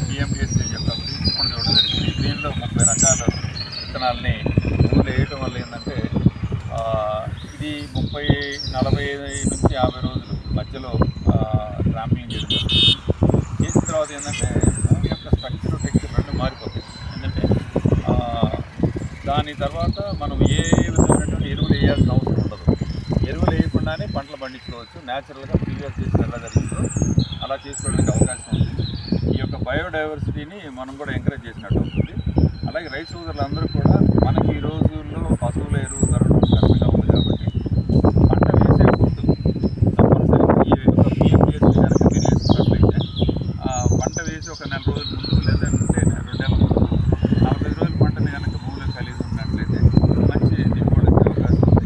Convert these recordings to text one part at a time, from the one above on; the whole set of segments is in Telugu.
పిఎండిఎస్సీ యొక్క బ్రీఫ్ కూడా చూడడం జరిగింది. దీనిలో 30 రకాల విత్తనాలని భూమిలో వేయటం వల్ల ఏంటంటే ఇది 45 నుంచి 50 రోజులు మధ్యలో ట్రాంపింగ్ చేయడం జరుగుతుంది. చేసిన తర్వాత ఏంటంటే భూమి యొక్క స్ట్రక్చర్ టెక్స్చర్ రెండు మారిపోతాయి. ఏంటంటే దాని తర్వాత మనం ఏ విధమైనటువంటి ఎరువులు వేయాల్సిన అవసరం ఉండదు. ఎరువులు వేయకుండానే పంటలు పండించుకోవచ్చు. న్యాచురల్గా ప్రీవియస్ చేసిన ఎలా జరిగిందో అలా చేసుకోవడానికి అవకాశం ఉంది. ఈ యొక్క బయోడైవర్సిటీని మనం కూడా ఎంకరేజ్ చేసినట్టు అవుతుంది. అలాగే రైతు సోదరులందరూ కూడా మనకి ఈ రోజుల్లో పశువుల ఎరువు దొరకడం కష్టంగా ఉంది కాబట్టి పంట వేసే ముందు తప్పనిసరిగా ఈ యొక్క పిఎండిఎస్సీ కనుక మీరు వేసుకున్నట్లయితే పంట వేసి ఒక 4 రోజుల ముందు లేదంటే 2 నెలల ముందు 45 రోజుల పంటని కనుక భూమిలో కలిగి ఉన్నట్లయితే మంచి దిగుబడి వచ్చే అవకాశం ఉంది.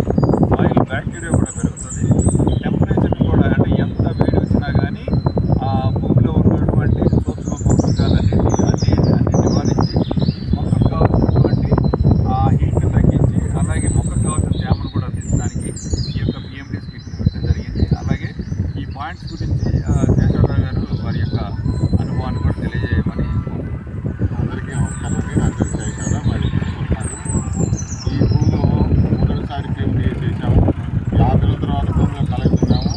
ఆయిల్ బ్యాక్టీరియా కూడా పెరుగుతుంది. టెంపరేచర్ కూడా అంటే ఎంత వేడి వచ్చినా కానీ ఆ భూమిలో ఉన్నటువంటి సూక్ష్మ పోషకాలన్నింటినీ నివారించి మొక్కకు కావాల్సినటువంటి ఆ హీట్ని తగ్గించి అలాగే మొక్కకు కావాల్సిన తేమను కూడా అందించడానికి ఈ యొక్క పిఎండిఎస్సీ పెట్టడం జరిగింది. అలాగే ఈ పాయింట్స్ గురించి శేషారావు గారు వారి యొక్క అనుభవాన్ని కూడా తెలియజేయమని అందరికీ నమస్కారం అండి. నా పేరు శేషారావు. మరి ఈ భూమిలో మొదటిసారి పిఎండిఎస్సీ చేసాము. 50 రోజుల తర్వాత భూమిలో కలుగుతున్నాము.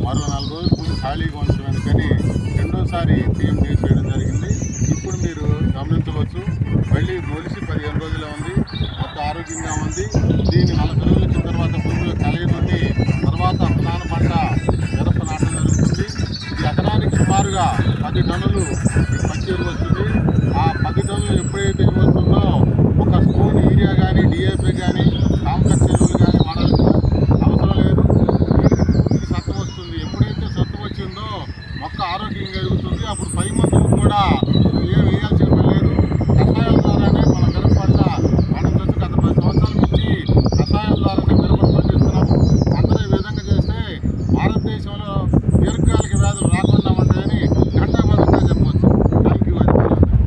మరో 4 రోజులు భూమి ఖాళీగా ఉంచడానికి కానీ రెండోసారి పిఎండిఎస్సీ చేయడం జరిగింది. ఇప్పుడు మీరు గమనించవచ్చు, మళ్ళీ మొలిసి 15 రోజులే ఉంది. మొత్తం ఆరోగ్యంగా ఉంది. దీన్ని 40 రోజుల వచ్చిన తర్వాత భూమిలో కలిగి తర్వాత ప్రధాన పంట మిరప నాటడం జరుగుతుంది. ఇది ఎకరానికి సుమారుగా 10 టన్నులు పచ్చి ఎరువు వస్తుంది. ఆ 10 టన్నులు ఎప్పుడైతే ఎరువు